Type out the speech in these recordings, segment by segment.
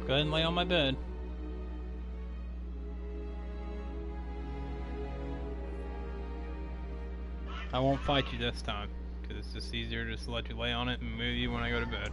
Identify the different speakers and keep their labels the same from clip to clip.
Speaker 1: Go ahead and lay on my bed. I won't fight you this time, because it's just easier just to let you lay on it and move you when I go to bed.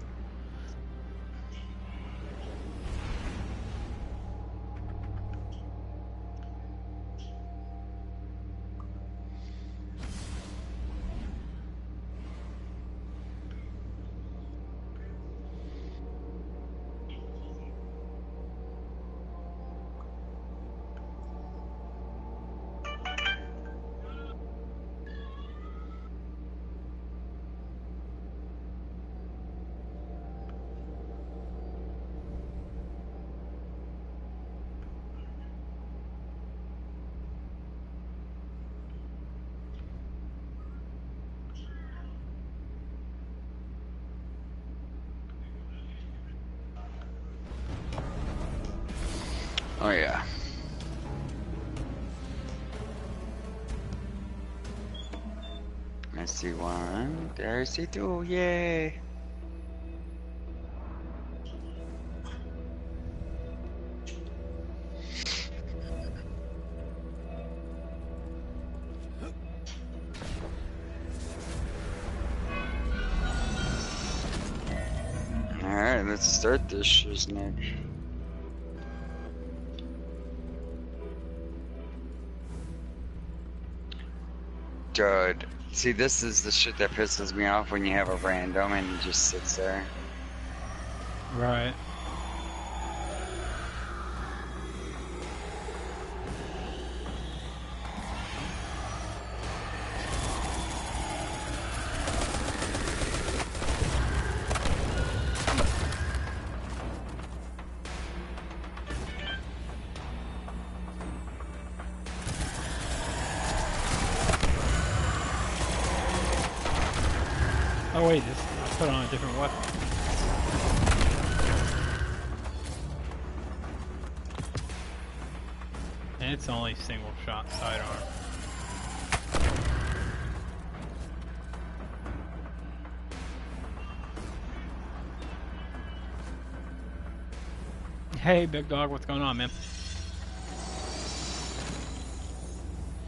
Speaker 2: Oh yeah. I see one. There I see two. Yay. Alright, let's start this shiznit. Dude, see, this is the shit that pisses me off when you have a random and he just sits there.
Speaker 1: Right. Oh wait, I put on a different weapon. And it's only single shot sidearm. Hey, big dog, what's going on, man?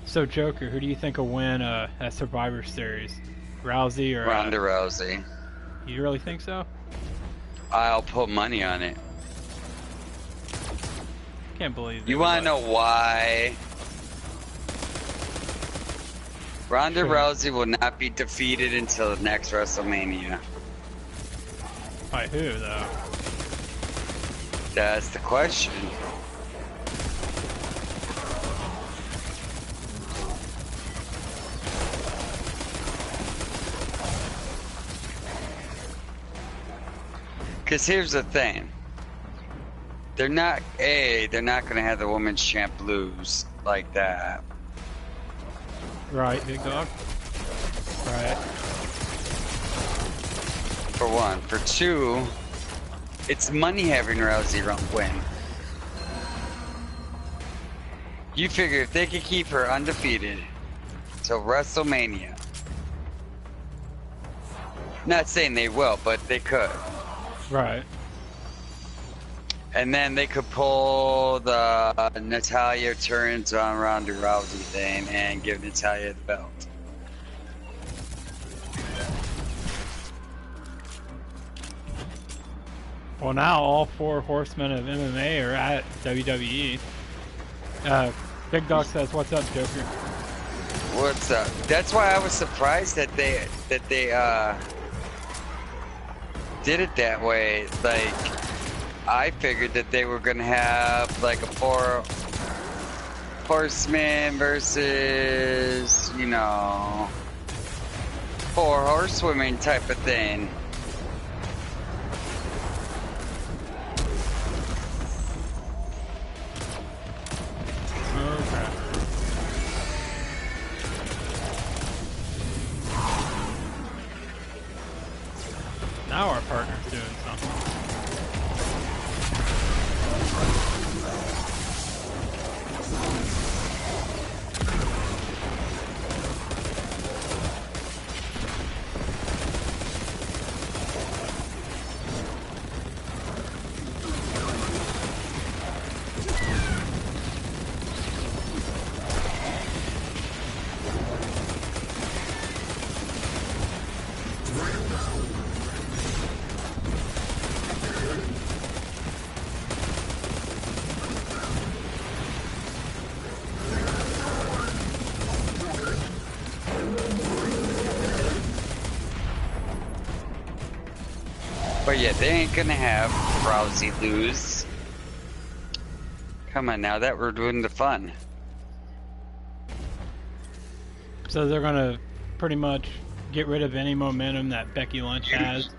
Speaker 1: So, Joker, who do you think will win at Survivor Series? Rousey or
Speaker 2: Ronda Rousey.
Speaker 1: You really think so?
Speaker 2: I'll put money on it.
Speaker 1: Can't believe
Speaker 2: You want to know why? Ronda Rousey will not be defeated until the next WrestleMania.
Speaker 1: By who, though?
Speaker 2: That's the question. Because here's the thing. They're not going to have the women's champ lose like that.
Speaker 1: Right, big dog. Right.
Speaker 2: For one. For two, it's money having Rousey win. You figure if they could keep her undefeated till WrestleMania. Not saying they will, but they could.
Speaker 1: Right.
Speaker 2: And then they could pull the Natalya turns on Ronda Rousey thing and give Natalya the belt.
Speaker 1: Well, now all four horsemen of MMA are at WWE. Big Dog says, "What's up, Joker?"
Speaker 2: What's up? That's why I was surprised that they did it that way. Like, I figured that they were gonna have like a 4 horsemen versus, you know, 4 horsewomen type of thing.
Speaker 1: Okay. Now our partner's doing something.
Speaker 2: But yeah, they ain't gonna have Rousey lose. Come on now, that we're doing the fun.
Speaker 1: So they're gonna pretty much get rid of any momentum that Becky Lynch has.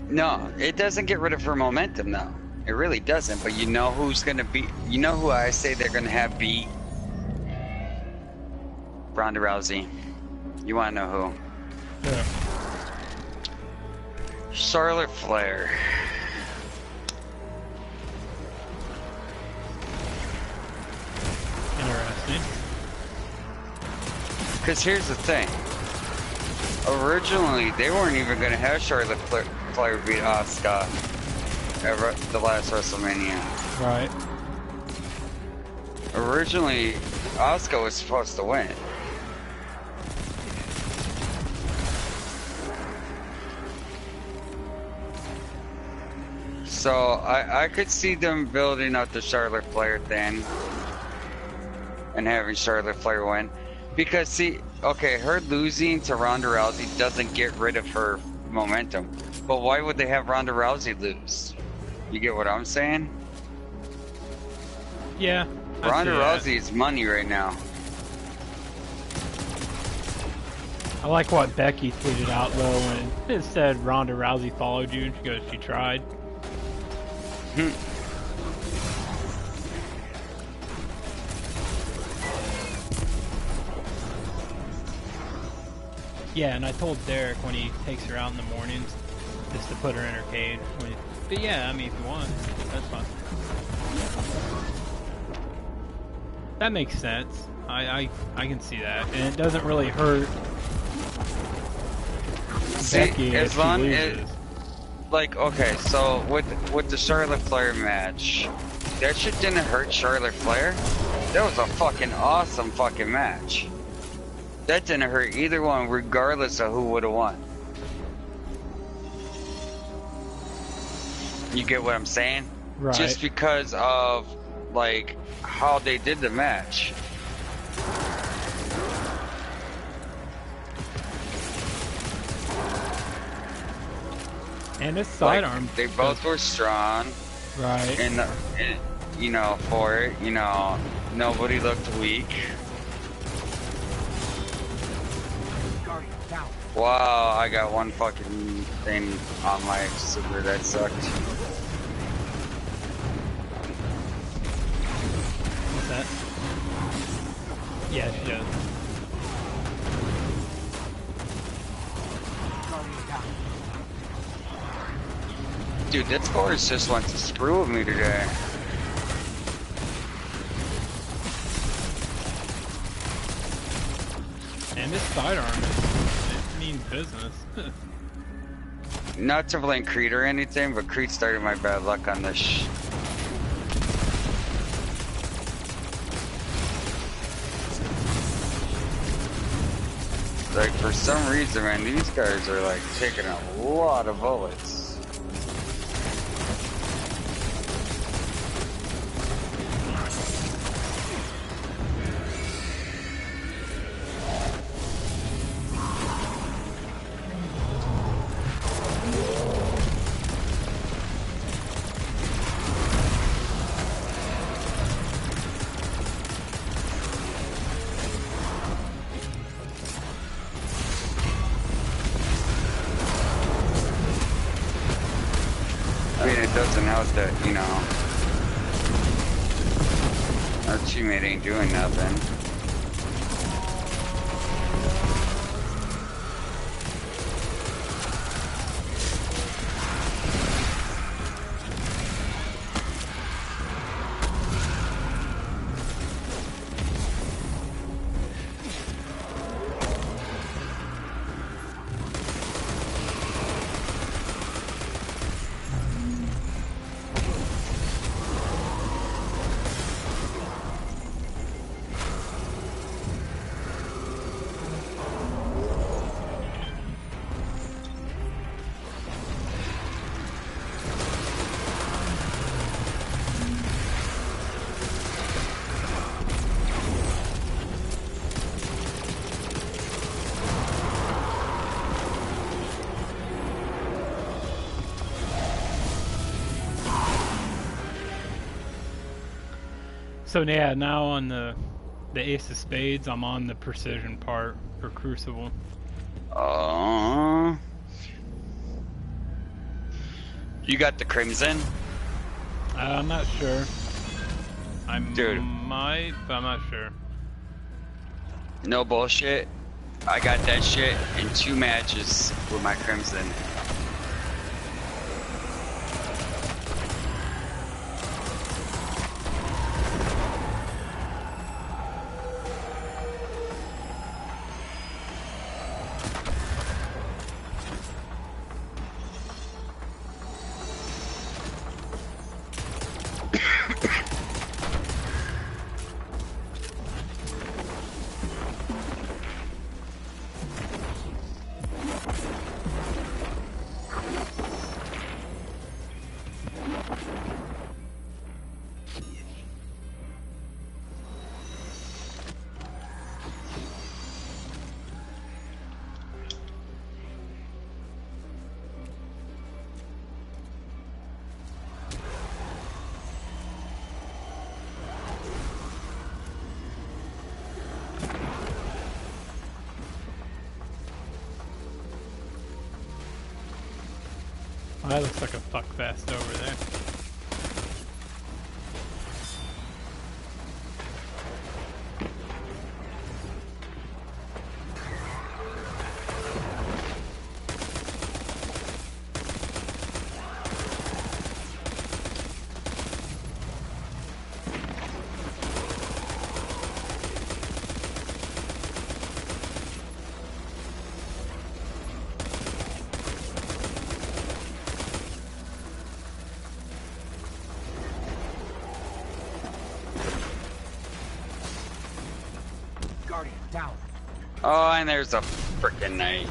Speaker 2: No, it doesn't get rid of her momentum though. It really doesn't. But you know who's gonna be? You know who I say they're gonna have beat? Ronda Rousey. You wanna know who?
Speaker 1: Yeah.
Speaker 2: Charlotte Flair.
Speaker 1: Interesting.
Speaker 2: Because here's the thing. Originally, they weren't even going to have Charlotte Flair beat Asuka at the last WrestleMania.
Speaker 1: Right.
Speaker 2: Originally, Asuka was supposed to win. So, I could see them building up the Charlotte Flair thing and having Charlotte Flair win. Because, see, okay, her losing to Ronda Rousey doesn't get rid of her momentum. But why would they have Ronda Rousey lose? You get what I'm saying?
Speaker 1: Yeah.
Speaker 2: Ronda Rousey is money right now.
Speaker 1: I like what Becky tweeted out though when it said Ronda Rousey followed you and she goes, she tried. Yeah, and I told Derek when he takes her out in the mornings just to put her in her cage. But yeah, I mean, if you want, that's fine. That makes sense. I can see that, and it doesn't really hurt Becky
Speaker 2: as
Speaker 1: if
Speaker 2: long
Speaker 1: she
Speaker 2: as,
Speaker 1: loses.
Speaker 2: like, okay, so with the Charlotte Flair match, that shit didn't hurt Charlotte Flair. That was a fucking awesome fucking match. That didn't hurt either one, regardless of who would have won. You get what I'm saying?
Speaker 1: Right.
Speaker 2: Just because of, like, how they did the match.
Speaker 1: And this sidearm.
Speaker 2: They both were strong.
Speaker 1: Right.
Speaker 2: And, you know, for it, you know, nobody looked weak. Wow, I got one fucking thing on my super that sucked.
Speaker 1: What's that? Yeah, she does.
Speaker 2: Dude, this horse just wants to screw with me today.
Speaker 1: And this sidearm, it means business.
Speaker 2: Not to blame Creed or anything, but Creed started my bad luck on this. Like, for some reason, man, these guys are, like, taking a lot of bullets. I mean, it doesn't help that, you know, our teammate ain't doing nothing.
Speaker 1: So yeah, now on the Ace of Spades, I'm on the precision part for Crucible.
Speaker 2: You got the Crimson?
Speaker 1: I'm not sure. I
Speaker 2: Dude.
Speaker 1: might, but I'm not sure.
Speaker 2: No bullshit. I got that shit in 2 matches with my Crimson.
Speaker 1: Well, that looks like a fuck fest over there.
Speaker 3: Down.
Speaker 2: Oh, and there's a frickin' knight.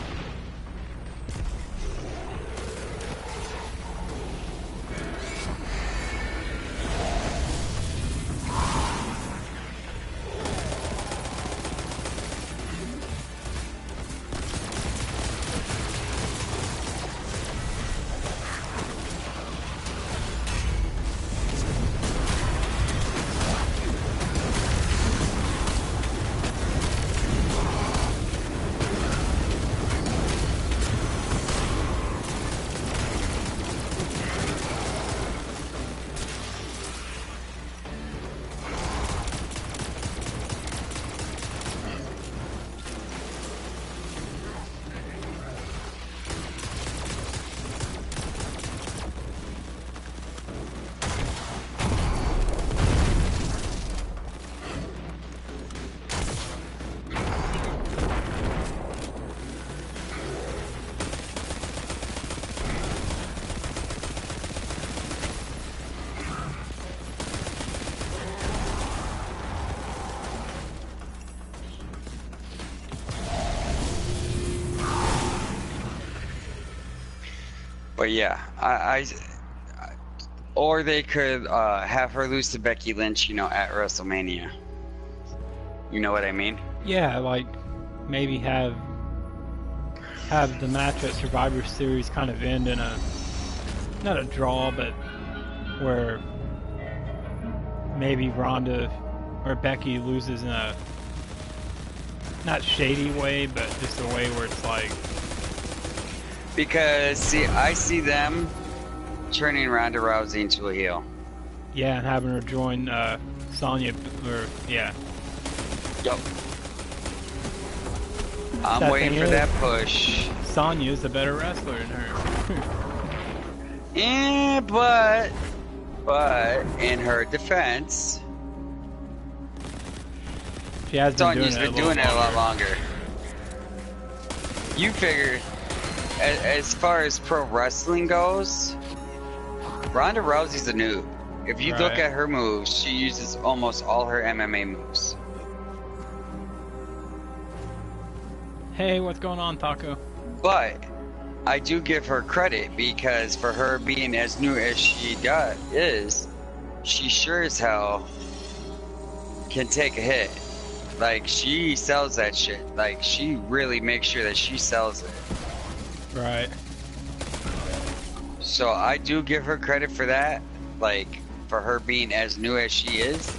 Speaker 2: But yeah, or they could have her lose to Becky Lynch, you know, at WrestleMania. You know what I mean?
Speaker 1: Yeah, like maybe have the match at Survivor Series kind of end in a not a draw, but where maybe Ronda or Becky loses in a not shady way, but just a way where it's like.
Speaker 2: Because, see, I see them turning Ronda Rousey into a heel.
Speaker 1: Yeah, and having her join Sonya, or yeah.
Speaker 2: Yup. I'm waiting for that push.
Speaker 1: Sonya's the better wrestler than her.
Speaker 2: Yeah, but in her defense,
Speaker 1: she has
Speaker 2: Sonya's been doing it a lot longer. You figure, as far as pro wrestling goes, Ronda Rousey's a noob. If you look at her moves, she uses almost all her MMA moves.
Speaker 1: Hey, what's going on, Taco?
Speaker 2: But I do give her credit because for her being as new as she is, she sure as hell can take a hit. Like, she sells that shit. Like, she really makes sure that she sells it.
Speaker 1: Right.
Speaker 2: So I do give her credit for that. Like, for her being as new as she is.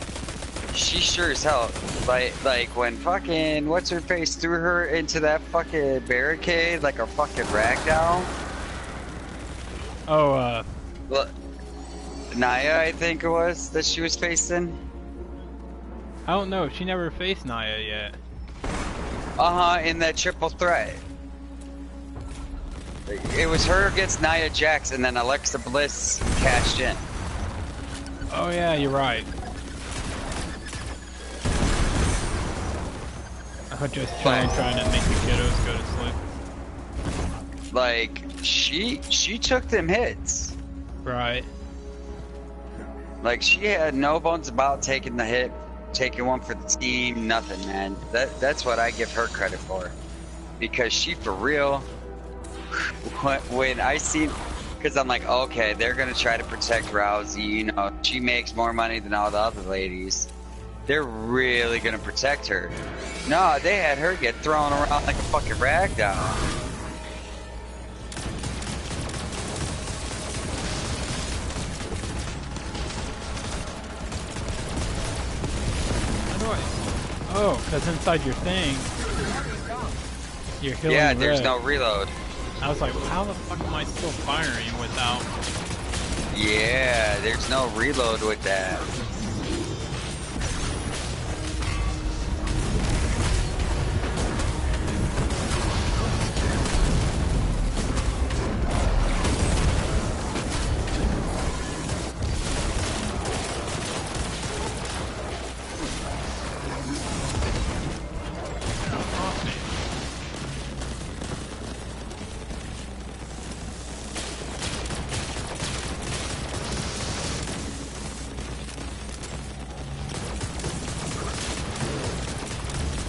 Speaker 2: she sure as hell, like when fucking what's her face threw her into that fucking barricade like a fucking ragdoll.
Speaker 1: Oh,
Speaker 2: Well, Naya, I think it was that she was facing.
Speaker 1: I don't know. She never faced Naya yet.
Speaker 2: In that triple threat. It was her against Nia Jax, and then Alexa Bliss cashed in.
Speaker 1: Oh yeah, you're right. I was just trying to make the kiddos go to sleep.
Speaker 2: Like she took them hits.
Speaker 1: Right.
Speaker 2: Like she had no bones about taking the hit, taking one for the team, nothing, man. That's what I give her credit for, because she for real. When I see, because I'm like, okay, they're gonna try to protect Rousey. You know, she makes more money than all the other ladies. They're really gonna protect her. No, they had her get thrown around like a fucking rag doll.
Speaker 1: How do I? Oh, because inside your thing, you're healing.
Speaker 2: Yeah, there's no reload.
Speaker 1: I was like, how the fuck am I still firing without?
Speaker 2: Yeah, there's no reload with that.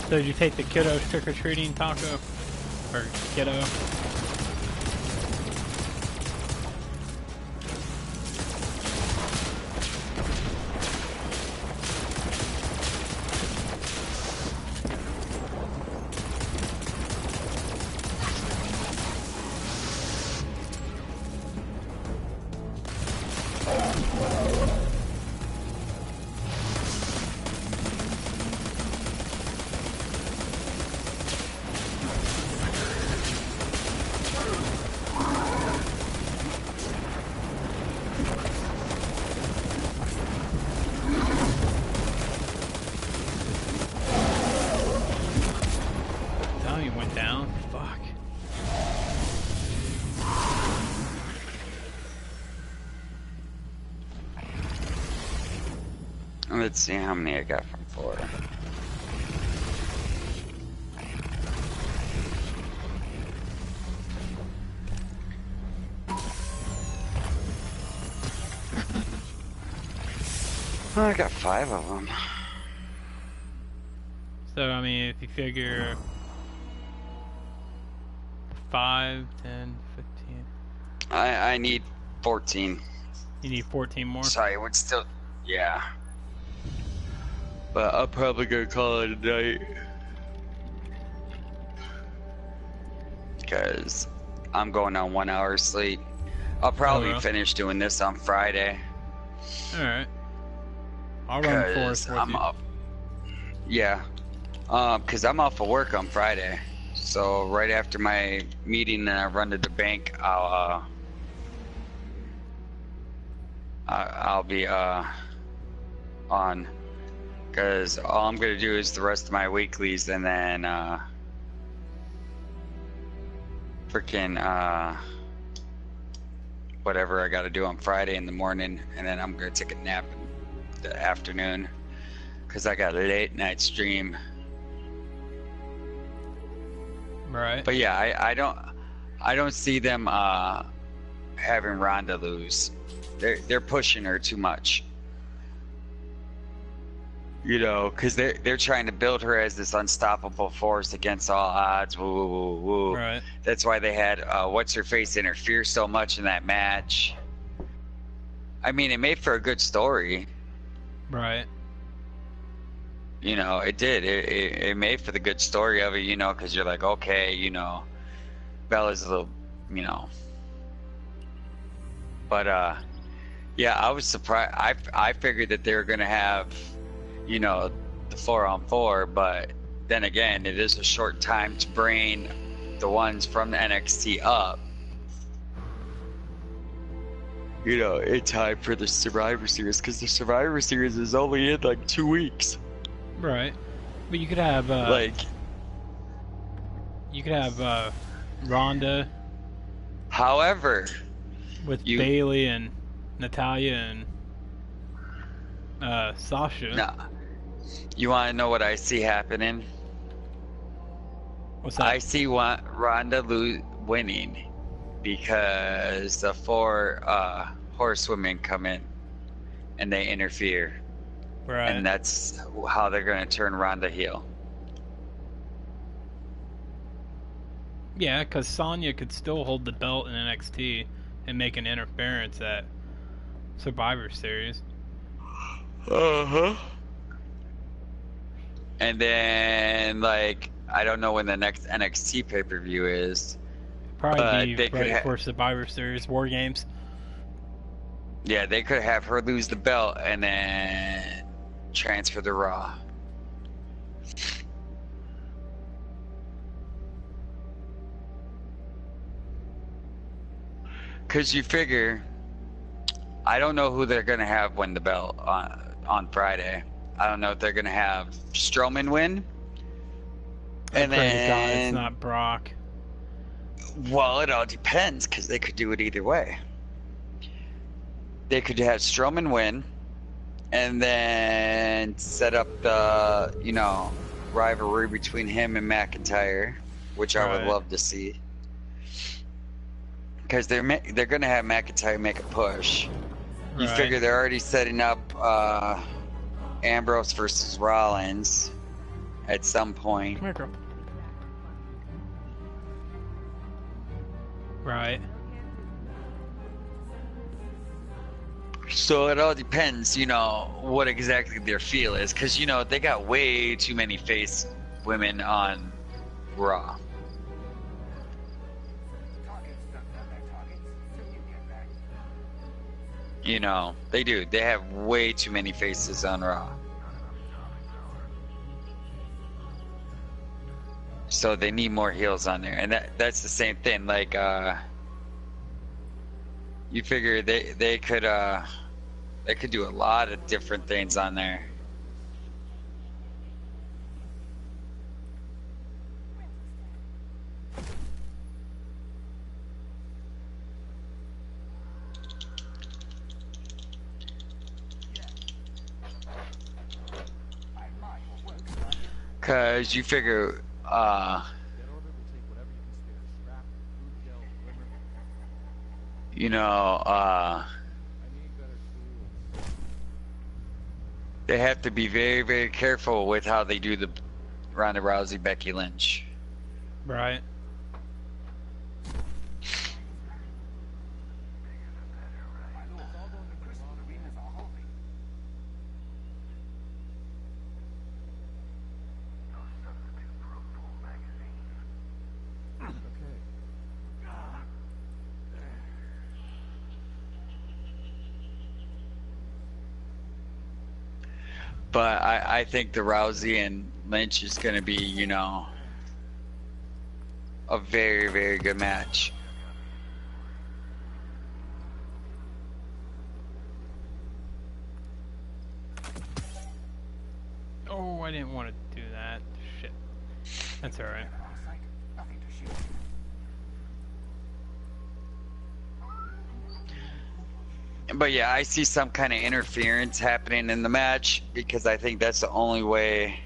Speaker 1: So did you take the kiddos trick-or-treating, Taco? Or kiddo?
Speaker 2: Let's see how many I got from Florida. Oh, I got 5 of them.
Speaker 1: So, I mean, if you figure 5, 10, 15.
Speaker 2: I need 14.
Speaker 1: You need 14 more?
Speaker 2: Sorry, it would still... Yeah. But I'm probably gonna call it a night. Because I'm going on 1 hour sleep. I'll probably finish doing this on Friday.
Speaker 1: Alright. I'll run forth with
Speaker 2: I'm
Speaker 1: you.
Speaker 2: up. Yeah. Because I'm off of work on Friday. So right after my meeting and I run to the bank, I'll be on. Because all I'm gonna do is the rest of my weeklies, and then freaking whatever I gotta do on Friday in the morning, and then I'm gonna take a nap in the afternoon because I got a late night stream.
Speaker 1: Right.
Speaker 2: But yeah, I don't see them having Ronda lose. They're pushing her too much. You know, because they're trying to build her as this unstoppable force against all odds. Woo, woo, woo, woo.
Speaker 1: Right.
Speaker 2: That's why they had what's her face interfere so much in that match. I mean, it made for a good story.
Speaker 1: Right.
Speaker 2: You know, it did. It made for the good story of it. You know, because you're like, okay, you know, Bella's a little, you know. But yeah, I was surprised. I figured that they were gonna have you know, the 4-on-4, but then again, it is a short time to bring the ones from the NXT up. You know, in time for the Survivor Series, because the Survivor Series is only in like 2 weeks.
Speaker 1: Right. But you could have Ronda.
Speaker 2: However,
Speaker 1: With Bailey and Natalya and Sasha.
Speaker 2: No. You want to know what I see happening?
Speaker 1: What's that?
Speaker 2: I see Ronda winning because the 4 horsewomen come in and they interfere.
Speaker 1: Right.
Speaker 2: And that's how they're going to turn Ronda heel.
Speaker 1: Yeah, because Sonya could still hold the belt in NXT and make an interference at Survivor Series.
Speaker 2: Uh-huh. And then, like, I don't know when the next NXT pay-per-view is.
Speaker 1: Probably be right for Survivor Series, War Games.
Speaker 2: Yeah, they could have her lose the belt and then transfer to Raw. Because you figure, I don't know who they're going to have win the belt on Friday. I don't know if they're going to have Strowman win.
Speaker 1: And then God, it's not Brock.
Speaker 2: Well, it all depends, because they could do it either way. They could have Strowman win, and then set up the, you know, rivalry between him and McIntyre, which I would love to see. Because they're going to have McIntyre make a push. You figure they're already setting up Ambrose versus Rollins at some point.
Speaker 1: Come here, girl. Right.
Speaker 2: So it all depends, you know, what exactly their feel is. Because, you know, they got way too many face women on Raw. You know, they do. They have way too many faces on Raw. So they need more heels on there. And that's the same thing. Like, you figure they could do a lot of different things on there. Cause you figure, you know, they have to be very, very careful with how they do the Ronda Rousey, Becky Lynch.
Speaker 1: Right.
Speaker 2: But I think the Rousey and Lynch is going to be, you know, a very, very good match.
Speaker 1: Oh, I didn't want to do that. Shit. That's alright.
Speaker 2: But yeah, I see some kind of interference happening in the match because I think that's the only way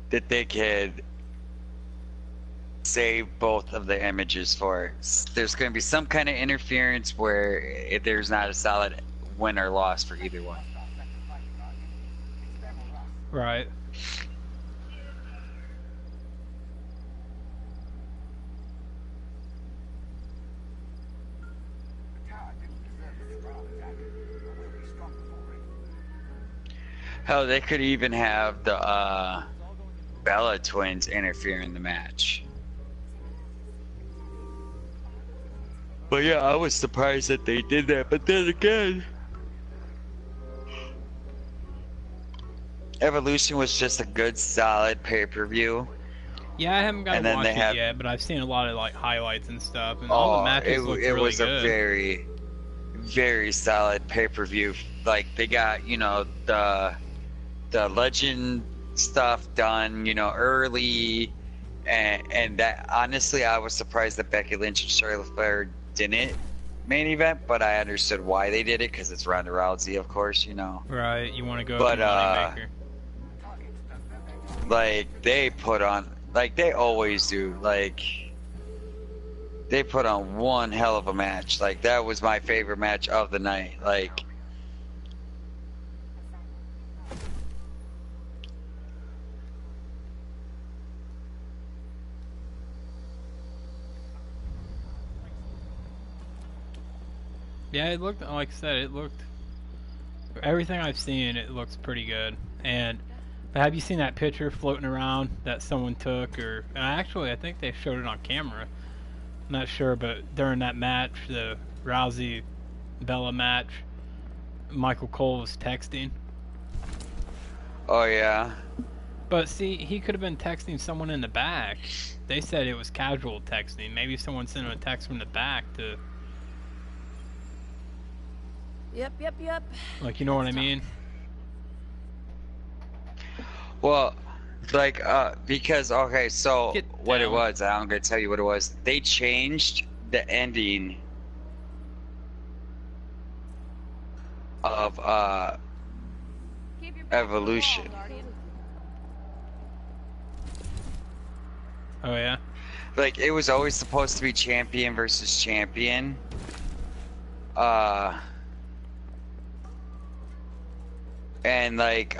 Speaker 2: that they could save both of the images for it. There's going to be some kind of interference where there's not a solid win or loss for either one.
Speaker 1: Right.
Speaker 2: Hell, they could even have the Bella twins interfere in the match. But yeah, I was surprised that they did that. But then again, Evolution was just a good, solid pay-per-view.
Speaker 1: Yeah, I haven't got to
Speaker 2: And then
Speaker 1: watch
Speaker 2: they
Speaker 1: it
Speaker 2: have,
Speaker 1: yet, but I've seen a lot of like highlights and stuff, and all the
Speaker 2: oh,
Speaker 1: matches looked
Speaker 2: it
Speaker 1: really
Speaker 2: was a
Speaker 1: good.
Speaker 2: very, very solid pay-per-view. Like they got, you know, the legend stuff done, you know, early, and that honestly, I was surprised that Becky Lynch and Charlotte Flair didn't main event, but I understood why they did it because it's Ronda Rousey, of course, you know.
Speaker 1: Right, you want to go with
Speaker 2: But
Speaker 1: the moneymaker.
Speaker 2: like they put on, like they always do, like they put on one hell of a match. Like that was my favorite match of the night. Like.
Speaker 1: Yeah, it looked, like I said, it looked, everything I've seen, it looks pretty good. And but have you seen that picture floating around that someone took? Or actually, I think they showed it on camera. I'm not sure, but during that match, the Rousey Bella match, Michael Cole was texting.
Speaker 2: Oh yeah.
Speaker 1: But see, he could have been texting someone in the back. They said it was casual texting. Maybe someone sent him a text from the back to.
Speaker 3: Yep.
Speaker 1: Like, you know what I mean?
Speaker 2: Well, like, because, okay, so
Speaker 1: Get
Speaker 2: what it
Speaker 1: down.
Speaker 2: was, I'm gonna tell you what it was. They changed the ending of, Evolution.
Speaker 1: Oh yeah.
Speaker 2: Like, it was always supposed to be champion versus champion. And like,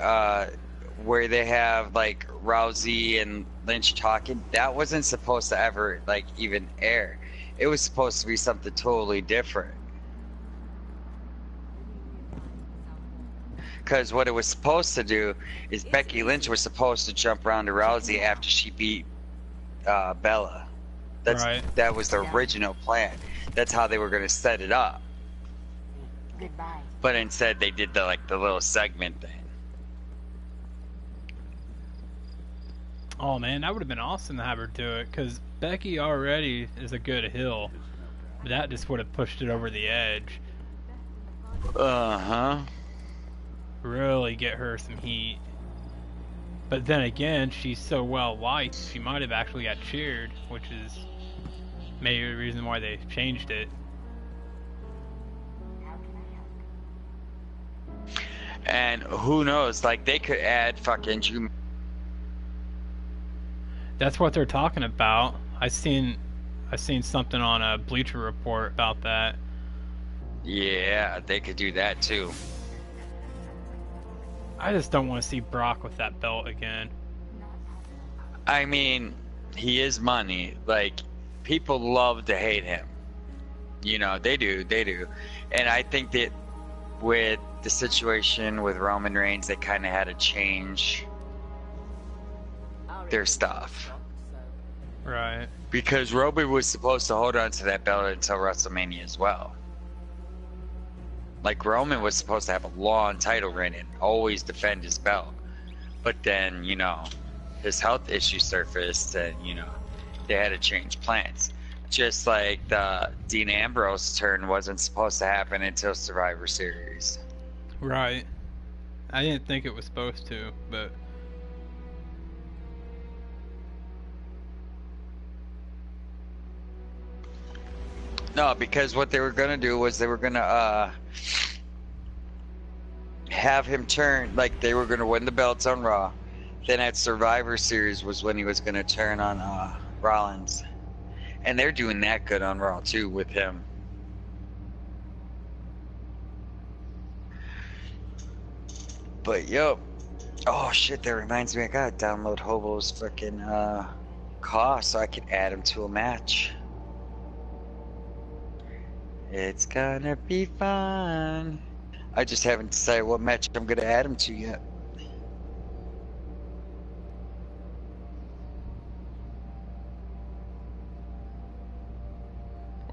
Speaker 2: where they have like Rousey and Lynch talking, that wasn't supposed to ever like even air. It was supposed to be something totally different. Because what it was supposed to do is Becky Lynch was supposed to jump around to Rousey after she beat Bella.
Speaker 1: Right.
Speaker 2: That was the original plan. That's how they were going to set it up.
Speaker 3: Goodbye.
Speaker 2: But instead, they did the little segment thing.
Speaker 1: Oh man, that would have been awesome to have her do it, because Becky already is a good heel. But that just would have pushed it over the edge.
Speaker 2: Uh-huh.
Speaker 1: Really get her some heat. But then again, she's so well liked, she might have actually got cheered, which is maybe the reason why they changed it.
Speaker 2: And who knows, like, they could add fucking Drew.
Speaker 1: That's what they're talking about. I seen something on a Bleacher Report about that.
Speaker 2: Yeah, they could do that too.
Speaker 1: I just don't want to see Brock with that belt again.
Speaker 2: I mean, he is money. Like, people love to hate him. You know, they do. And I think that with the situation with Roman Reigns, they kind of had to change their stuff.
Speaker 1: Right.
Speaker 2: Because Roman was supposed to hold on to that belt until WrestleMania as well. Like, Roman was supposed to have a long title reign and always defend his belt. But then, you know, his health issue surfaced and, you know, they had to change plans. Just like the Dean Ambrose turn wasn't supposed to happen until Survivor Series.
Speaker 1: Right. I didn't think it was supposed to, but
Speaker 2: No, because what they were gonna do was they were gonna have him turn, like they were gonna win the belts on Raw. Then at Survivor Series was when he was gonna turn on Rollins, and they're doing that good on Raw too with him. But yo, oh shit, that reminds me, I gotta download Hobo's fucking cost so I can add him to a match. It's gonna be fun. I just haven't decided what match I'm gonna add him to yet.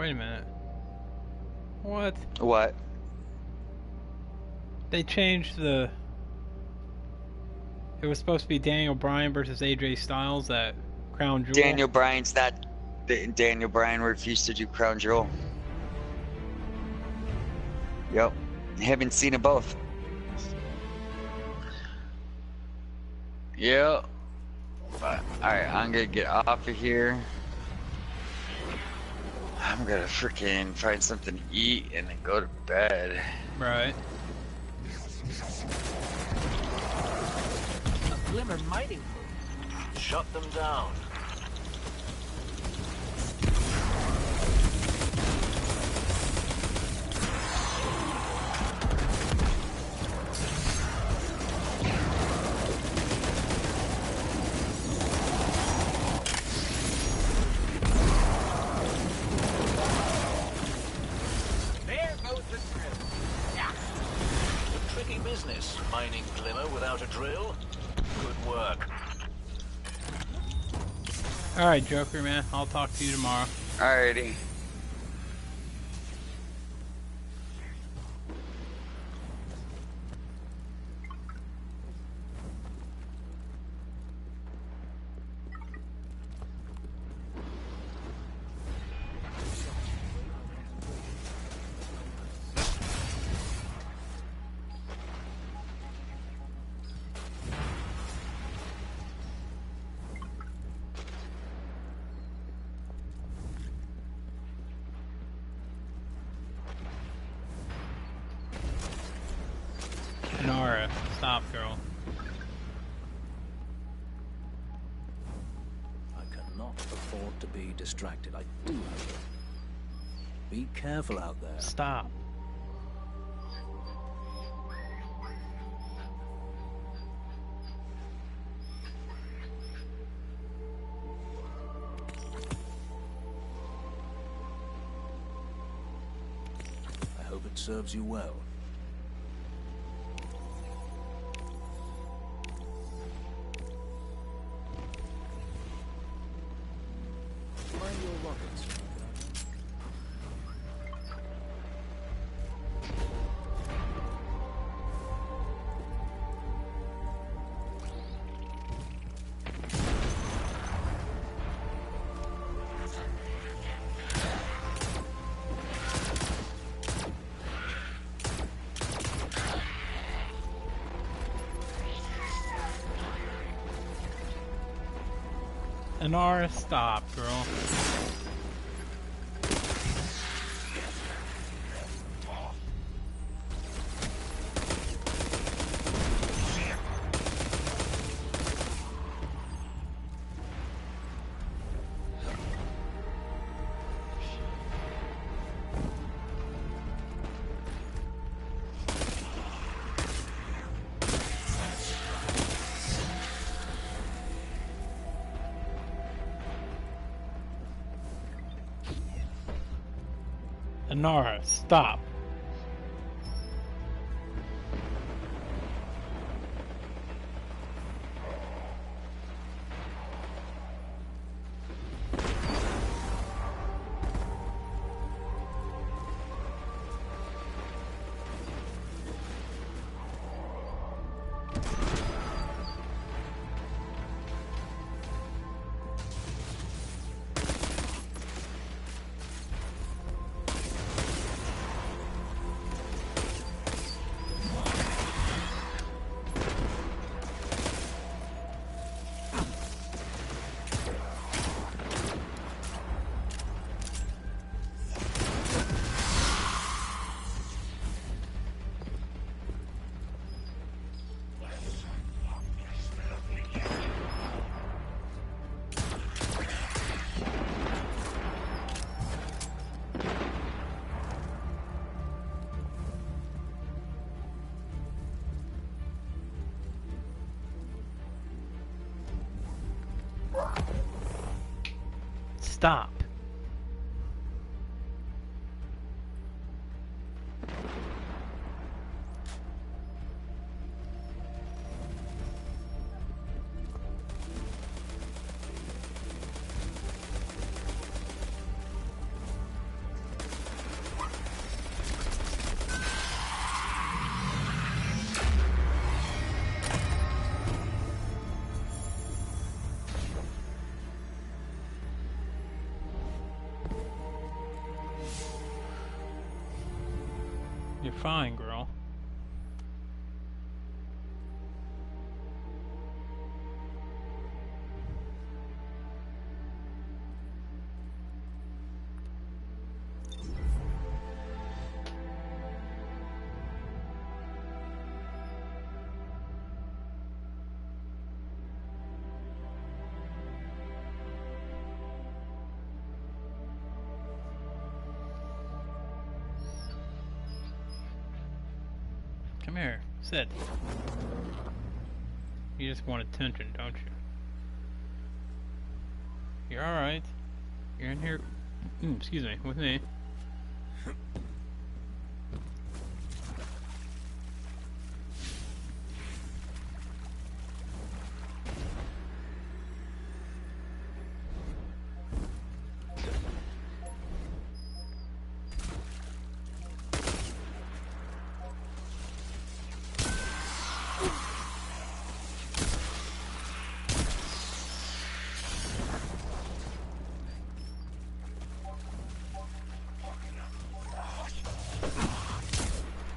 Speaker 1: wait a minute. What?
Speaker 2: What?
Speaker 1: They changed the It was supposed to be Daniel Bryan versus AJ Styles at Crown Jewel.
Speaker 2: Daniel Bryan's not. Daniel Bryan refused to do Crown Jewel. Yep. Haven't seen them both. Yep. Alright, I'm gonna get off of here. I'm gonna freaking find something to eat and then go to bed.
Speaker 1: Right.
Speaker 4: A Glimmer mining pool. Shut them down. There goes the drill. Yeah. A tricky business, mining Glimmer without a drill. Good work.
Speaker 1: Alright, Joker, man. I'll talk to you tomorrow.
Speaker 2: Alrighty.
Speaker 1: Nara, stop, girl.
Speaker 4: I cannot afford to be distracted. I do have to. Be careful out there.
Speaker 1: Stop.
Speaker 4: I hope it serves you well. Mind your rockets.
Speaker 1: Nara, stop, girl. Nara, stop. Stop. fine, girl. Come here, sit. You just want attention, don't you? You're alright. You're in here, excuse me, with me.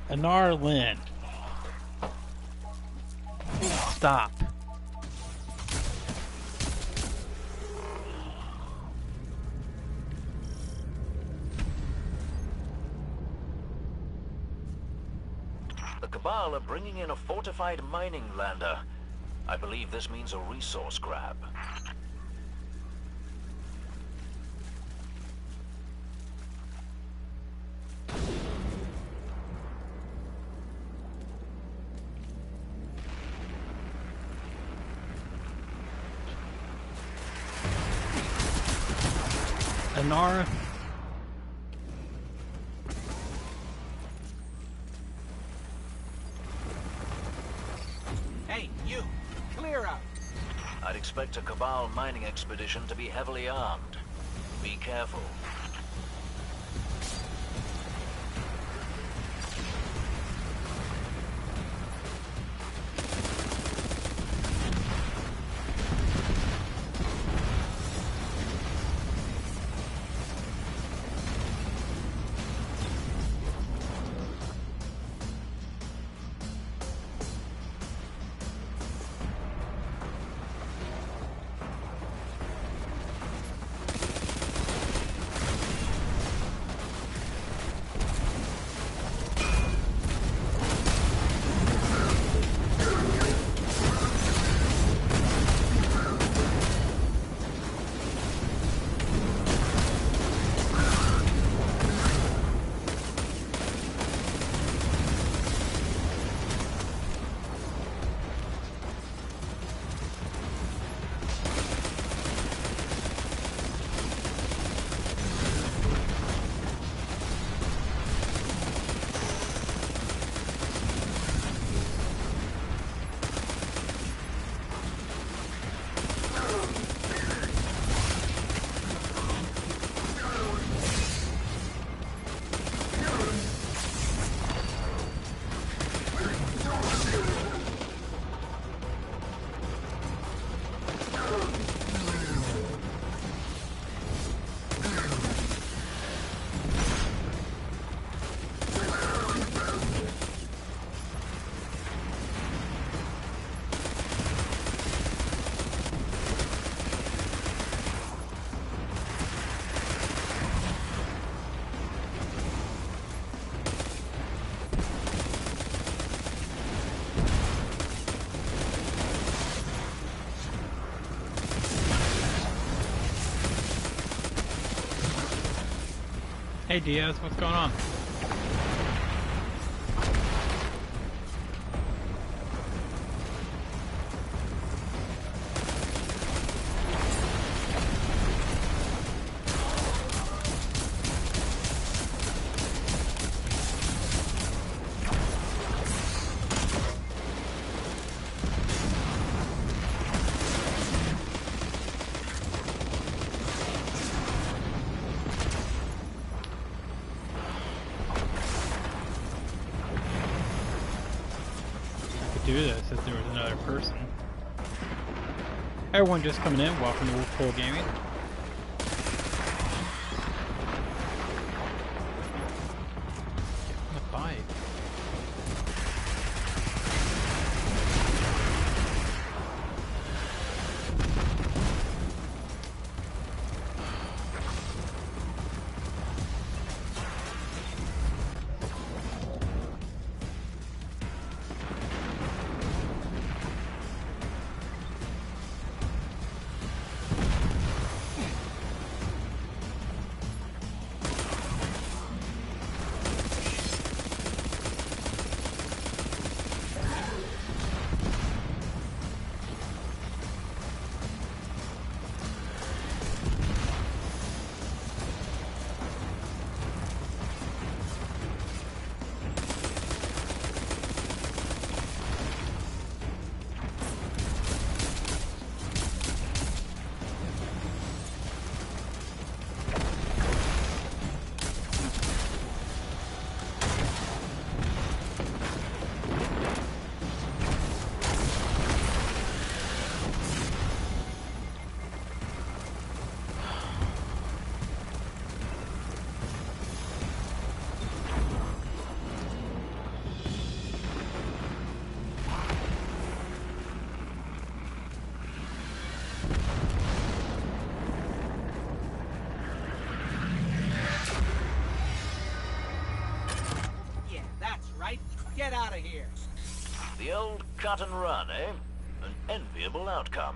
Speaker 1: Anar Lynn. Stop.
Speaker 4: The Cabal are bringing in a fortified mining lander. I believe this means a resource grab.
Speaker 1: Anar.
Speaker 5: Hey, you! Clear out!
Speaker 4: I'd expect a Cabal mining expedition to be heavily armed. Be careful.
Speaker 1: Hey Diaz, what's going on? Do this if there was another person. Everyone just coming in, welcome to Wolfpool Gaming. Get on the bike.
Speaker 5: get out of here.
Speaker 4: The old cut and run, eh? An enviable outcome.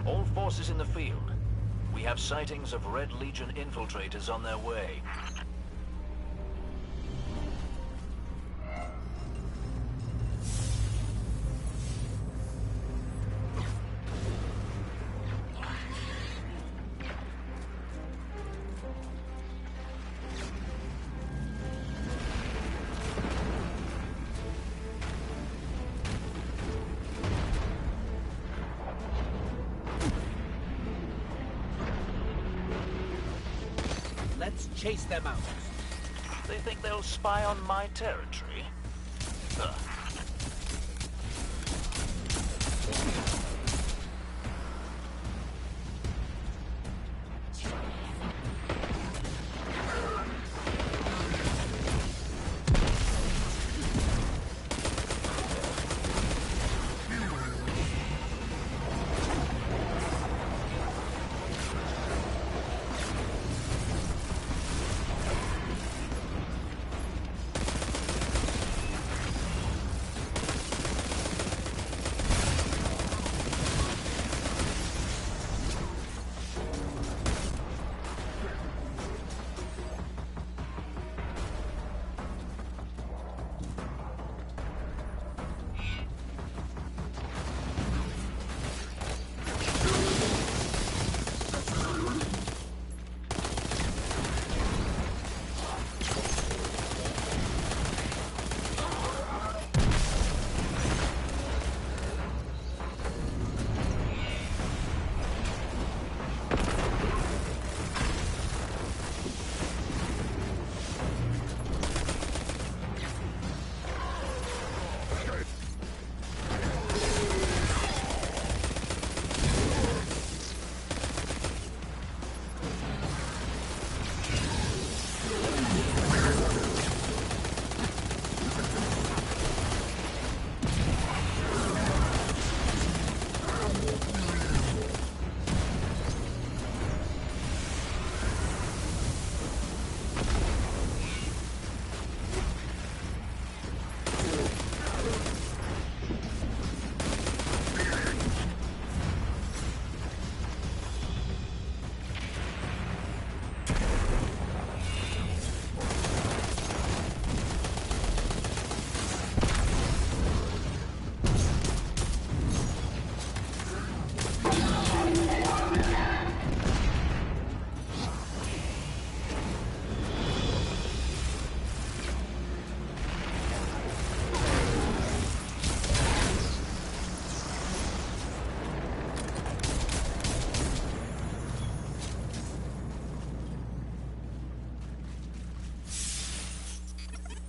Speaker 4: All forces in the field. We have sightings of Red Legion infiltrators on their way.
Speaker 5: Let's chase them out.
Speaker 4: They think they'll spy on my territory? Ugh.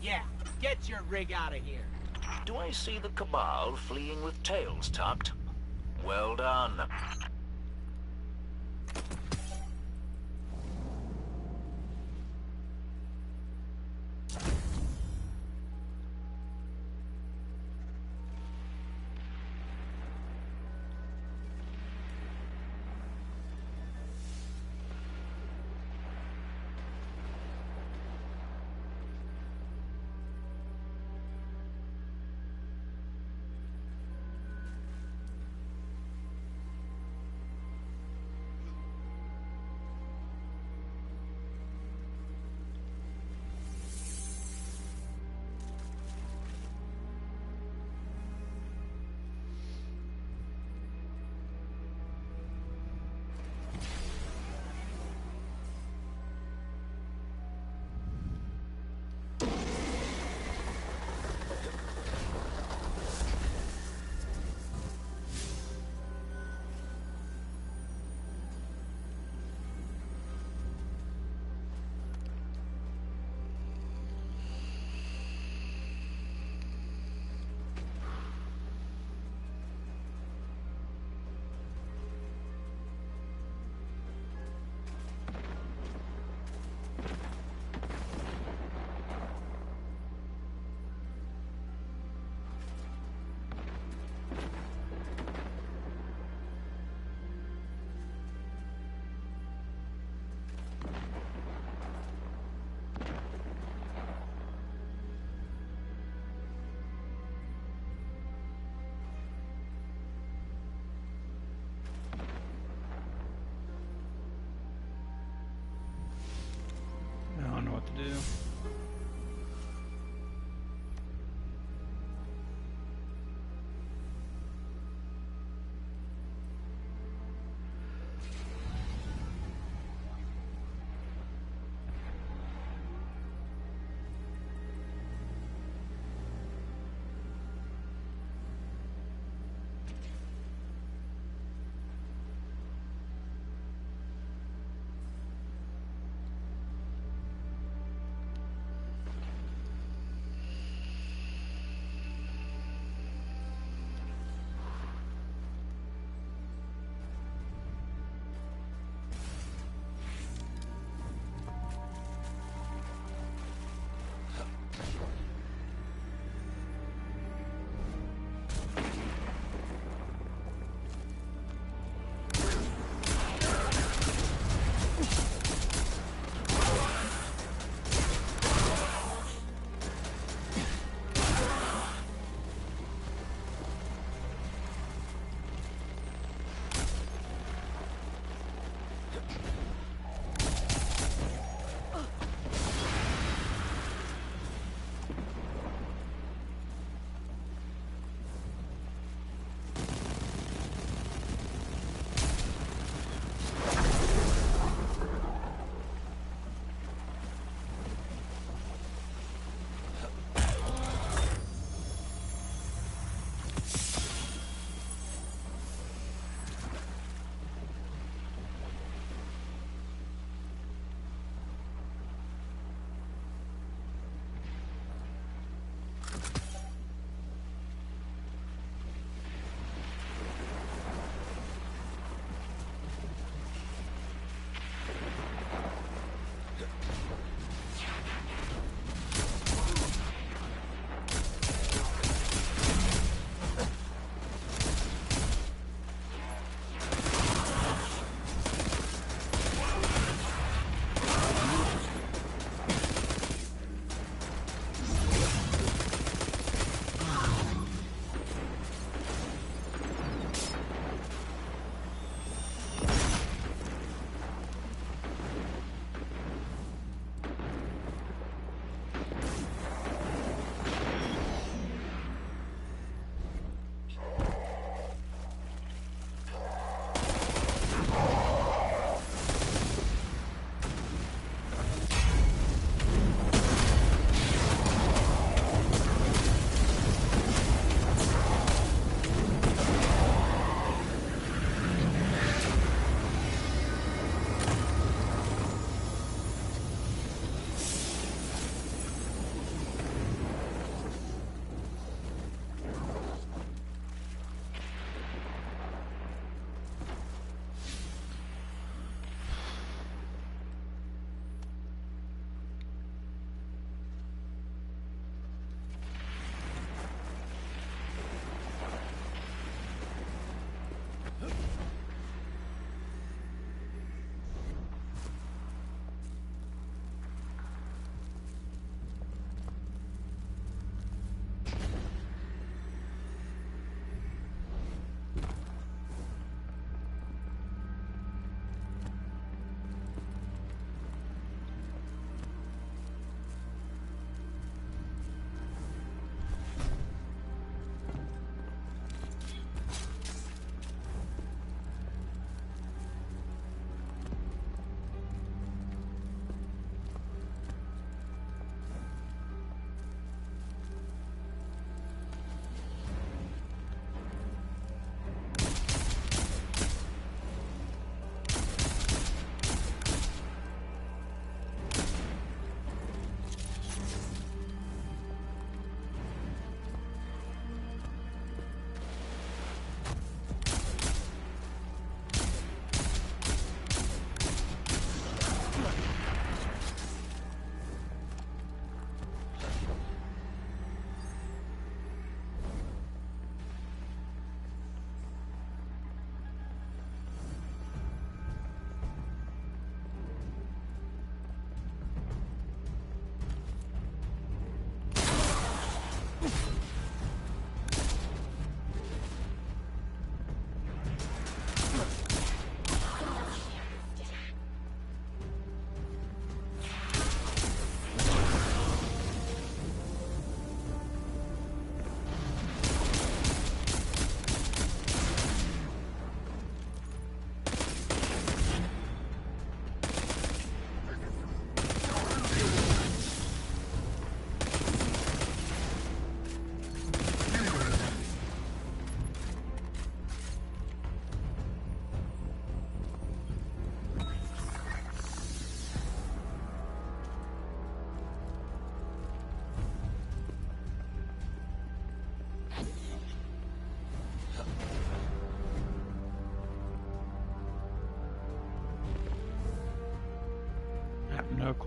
Speaker 5: Yeah, get your rig out of here.
Speaker 4: Do I see the Cabal fleeing with tails tucked? Well done.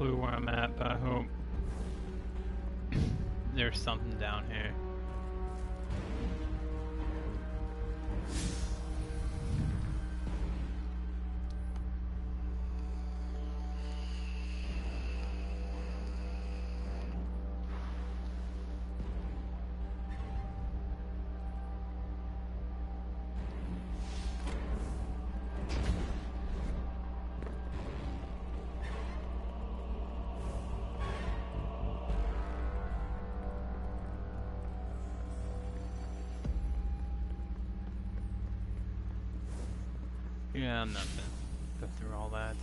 Speaker 1: clue where I'm at, but I hope there's something down here. Yeah, I'm not gonna go through all that.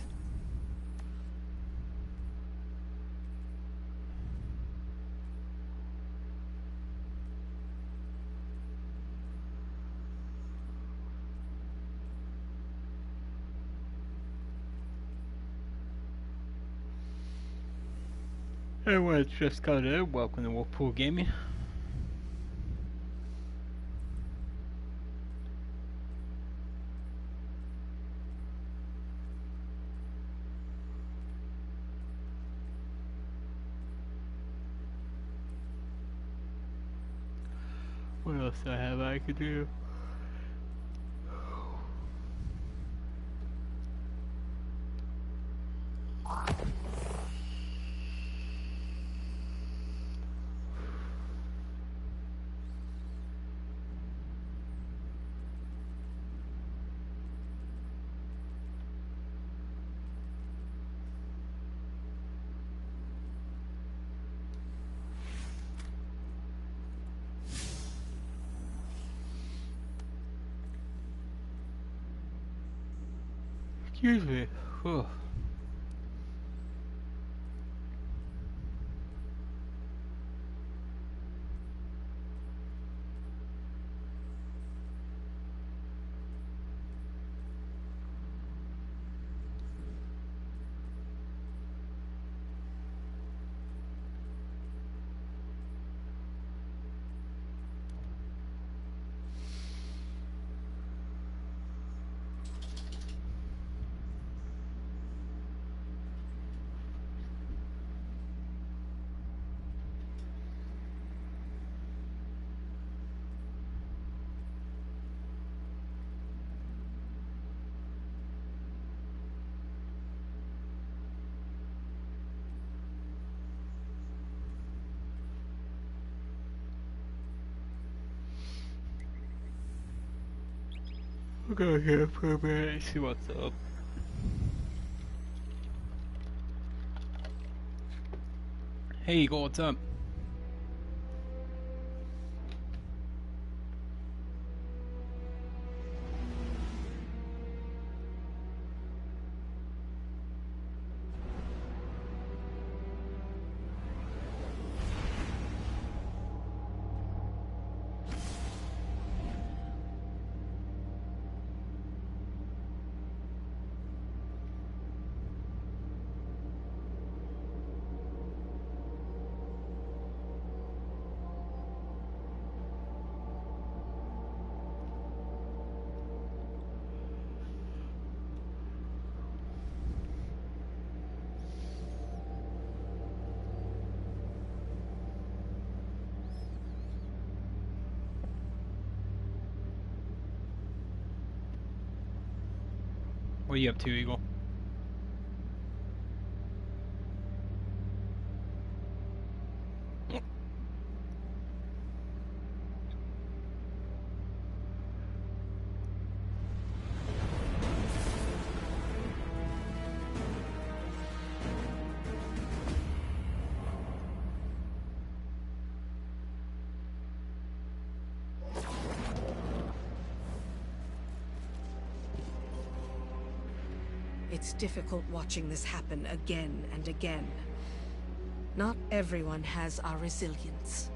Speaker 1: Everyone's just got in. Welcome to Wolfpool Gaming. What else I could do? Excuse me. Whew. I'll go here for a minute and see what's up. Hey Eagle, what's up? What are you up to, Eagle?
Speaker 6: It's difficult watching this happen again and again. Not everyone has our resilience.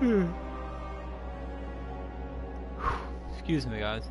Speaker 1: Excuse me, guys.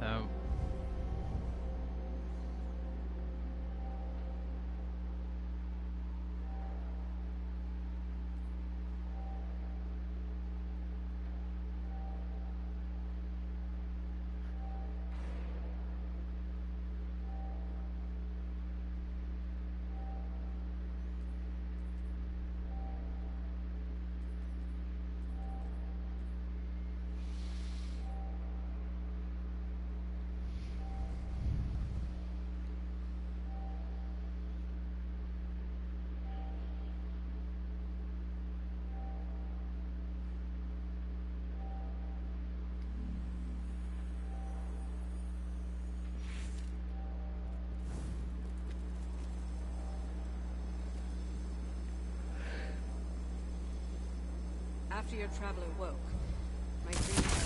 Speaker 6: After your traveler woke, my dream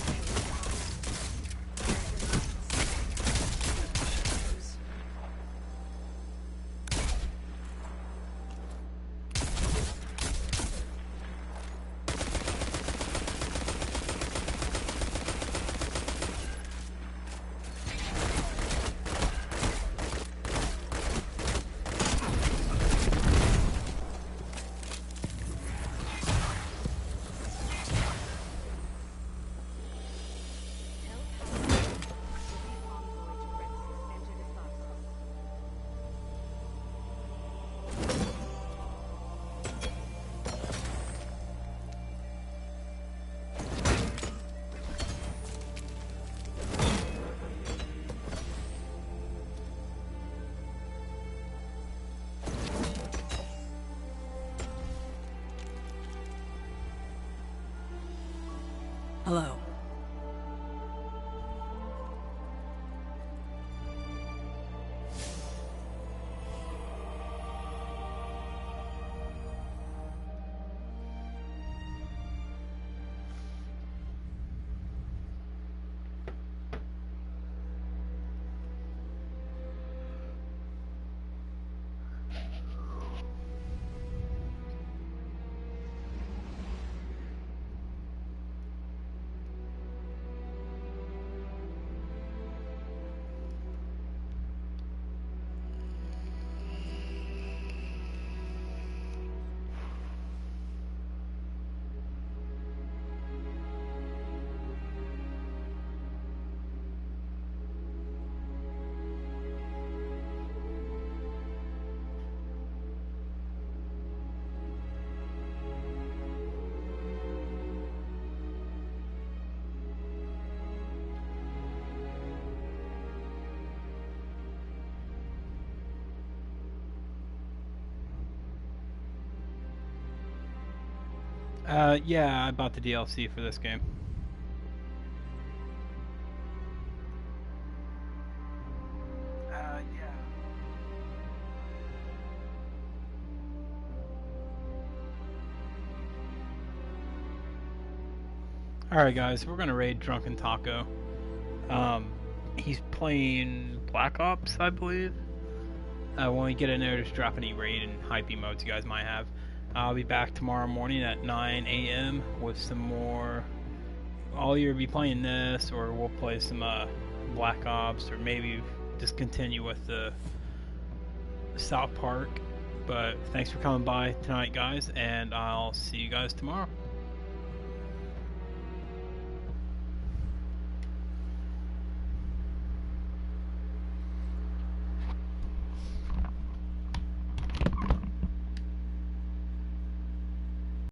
Speaker 6: Hello.
Speaker 1: Yeah, I bought the DLC for this game. Yeah. Alright guys, we're gonna raid Drunken Taco. He's playing Black Ops, I believe. When we get in there, just drop any raid and hype emotes you guys might have. I'll be back tomorrow morning at 9 a.m. with some more. I'll either be playing this, or we'll play some Black Ops, or maybe just continue with the South Park. But thanks for coming by tonight, guys, and I'll see you guys tomorrow.